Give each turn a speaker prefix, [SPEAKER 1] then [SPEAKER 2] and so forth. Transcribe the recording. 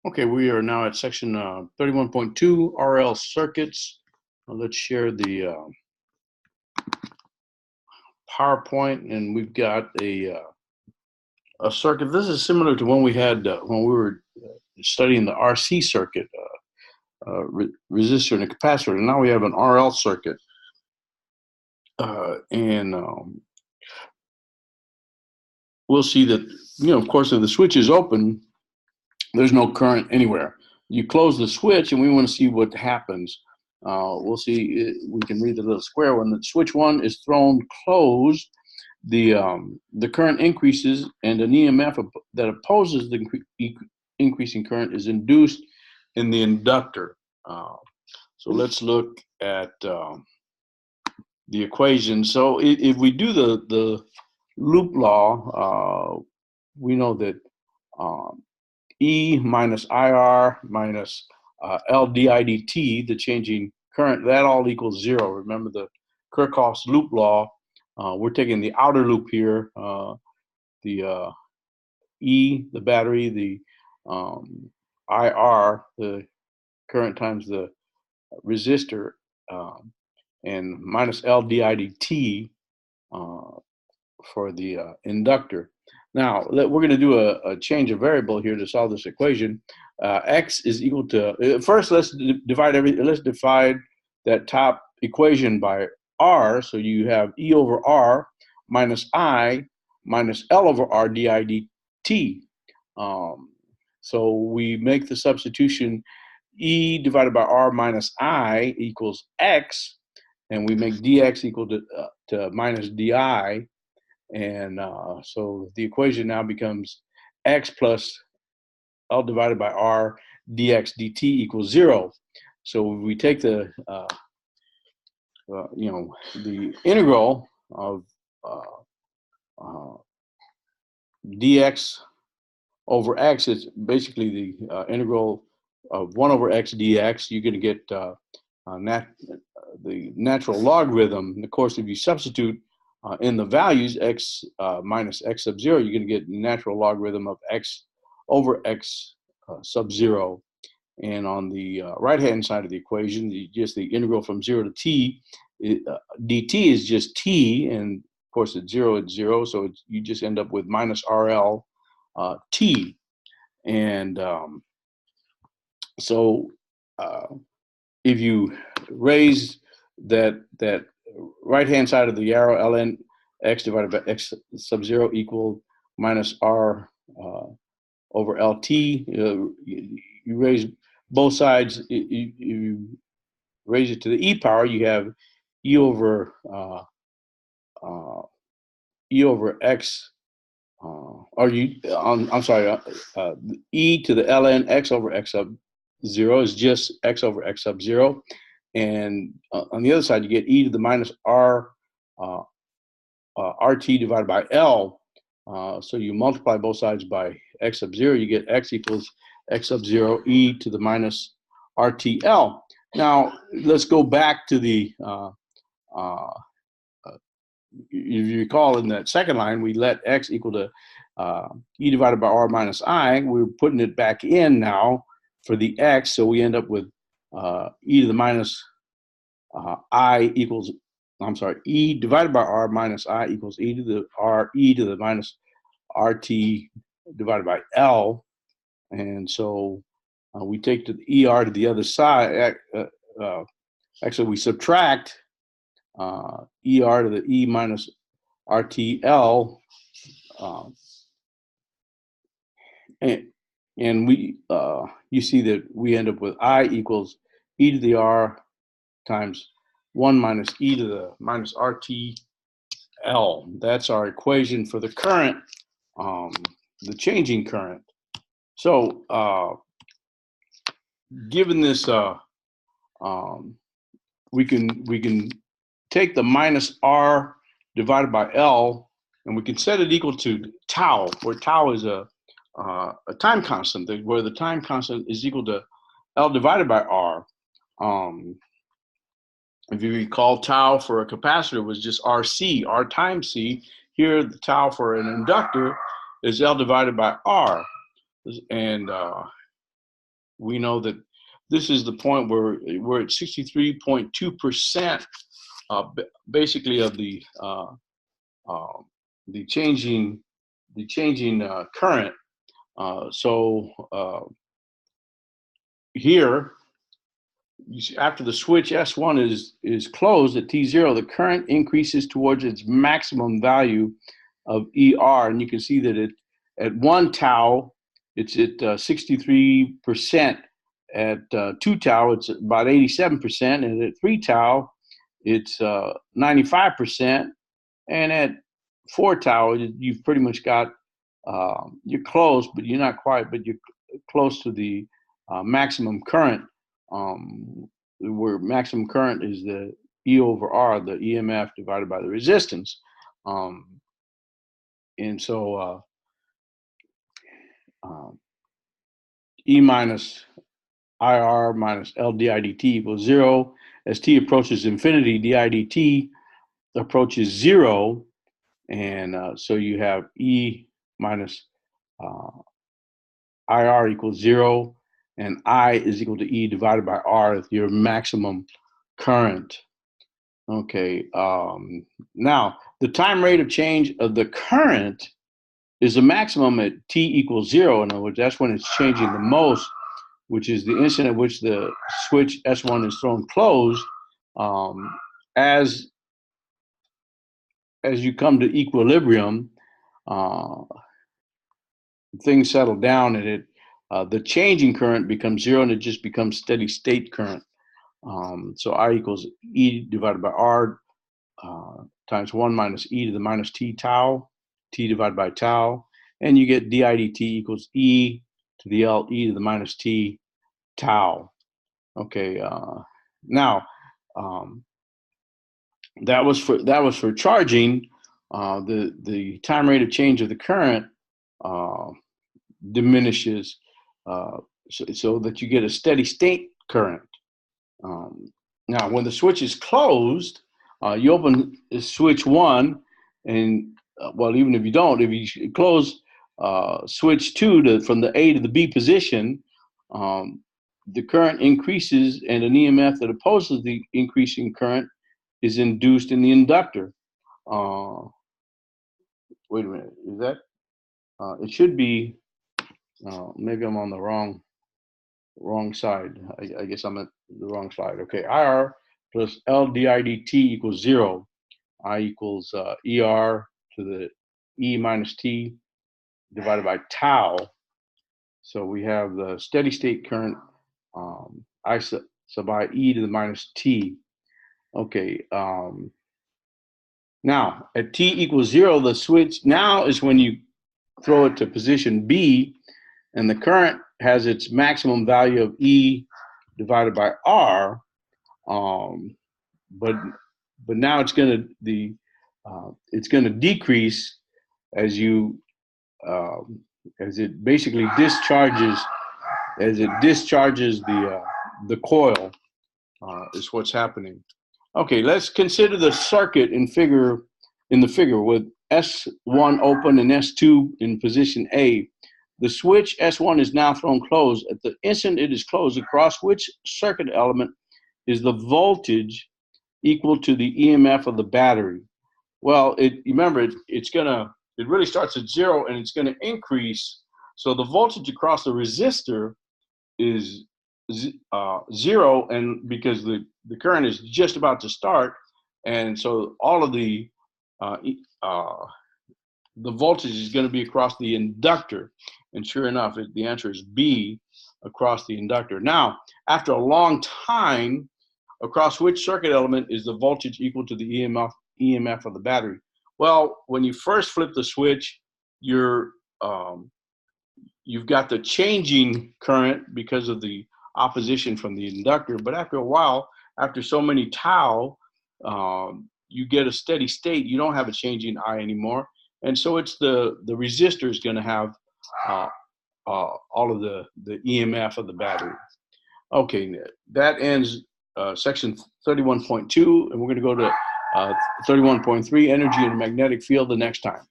[SPEAKER 1] Okay, we are now at section 31.2 RL circuits. Let's share the PowerPoint, and we've got a circuit. This is similar to one we had when we were studying the RC circuit, resistor and a capacitor. And now we have an RL circuit, and we'll see that, of course, if the switch is open, there's no current anywhere. You close the switch, and we want to see what happens. We'll see. We can read the little square. When the switch 1 is thrown closed, the current increases, and an EMF that opposes the increasing current is induced in the inductor. So let's look at the equation. So if we do the loop law, we know that E minus IR minus L di dt, the changing current, that all equals 0. Remember the Kirchhoff's loop law. We're taking the outer loop here, the E, the battery, the IR, the current times the resistor, and minus L di dt for the inductor. Now, we're going to do a change of variable here to solve this equation. X is equal to, first let's divide that top equation by R. So you have E over R minus I minus L over R di dt. So we make the substitution E divided by R minus I equals X, and we make dx equal to minus di. And so the equation now becomes x plus L divided by R dx dt equals 0. So we take the the integral of dx over x. Is basically the integral of 1 over x dx. You're going to get the natural logarithm. Of course, if you substitute in the values x minus x sub 0, you're going to get natural logarithm of x over x sub 0. And on the right-hand side of the equation, just the integral from 0 to t, dt is just t, and of course at 0, it's 0, so you just end up with minus RL t. And so if you raise that right-hand side of the arrow, ln x divided by x sub 0 equal minus r over lt. You raise both sides. You raise it to the e power. You have e over x. E to the ln x over x sub 0 is just x over x sub 0. And on the other side, you get e to the minus r RT divided by L. So you multiply both sides by x sub 0, you get x equals x sub 0 e to the minus RTL. Now, let's go back to the, if you recall in that second line, we let x equal to e divided by r minus I. We're putting it back in now for the x, so we end up with e to the minus e divided by r minus I equals e to the r e to the minus RT divided by L. And so we take the ER to the other side. Actually, we subtract ER to the E minus RTL. And we you see that we end up with I equals e to the R times 1 minus e to the minus RTL. That's our equation for the current, the changing current. So given this, we can take the minus R divided by L, and we can set it equal to tau, where tau is a time constant, where the time constant is equal to L divided by R. If you recall, tau for a capacitor was just RC, R times C. Here, the tau for an inductor is L divided by R. And we know that this is the point where we're at 63.2%, basically of the changing current. Here, you see, after the switch S1 is closed at T0, the current increases towards its maximum value of ER, and you can see that at 1 tau, it's at 63%. At 2 tau, it's about 87%, and at 3 tau, it's 95%, and at 4 tau, you've pretty much got, you're close, but you're not quite, but you're close to the maximum current, where maximum current is the E over R, the EMF divided by the resistance. And so E minus IR minus L di dt equals 0. As t approaches infinity, di dt approaches 0. And so you have E minus IR equals 0. And I is equal to E divided by R, your maximum current. Okay, now the time rate of change of the current is the maximum at t equals 0. In other words, that's when it's changing the most, which is the instant at which the switch S1 is thrown closed. As you come to equilibrium, things settle down, and the changing current becomes 0, and it just becomes steady state current. So I equals E divided by R times 1 minus E to the minus T tau, T divided by tau, and you get di dt equals E to the L, E to the minus T tau. Okay, now that was for charging. The time rate of change of the current diminishes, so that you get a steady state current. Now, when the switch is closed, you open switch 1, and well, even if you don't, if you close switch 2 from the A to the B position, the current increases, and an EMF that opposes the increasing current is induced in the inductor. Wait a minute, is that? It should be. Maybe I'm on the wrong side. I guess I'm at the wrong slide. Okay, IR plus L di dt equals 0. I equals ER to the E minus T divided by tau. So we have the steady state current, I sub I E to the minus T. Okay, now at T equals 0, the switch now is when you throw it to position B, and the current has its maximum value of E divided by R, but now it's going to decrease as you as it basically discharges the coil, is what's happening. Okay, let's consider the circuit in the figure with S1 open and S2 in position A. The switch S1 is now thrown closed. At the instant it is closed, across which circuit element is the voltage equal to the EMF of the battery? Well, remember, it really starts at 0, and it's going to increase. So the voltage across the resistor is 0, and because the current is just about to start, and so all of the voltage is going to be across the inductor. And sure enough, the answer is B, across the inductor. Now, after a long time, across which circuit element is the voltage equal to the EMF of the battery? Well, when you first flip the switch, you've got the changing current because of the opposition from the inductor. But after a while, after so many tau, you get a steady state. You don't have a changing I anymore. And so it's the resistor is going to have all of the EMF of the battery. Okay, that ends section 31.2, and we're going to go to 31.3, energy and magnetic field, the next time.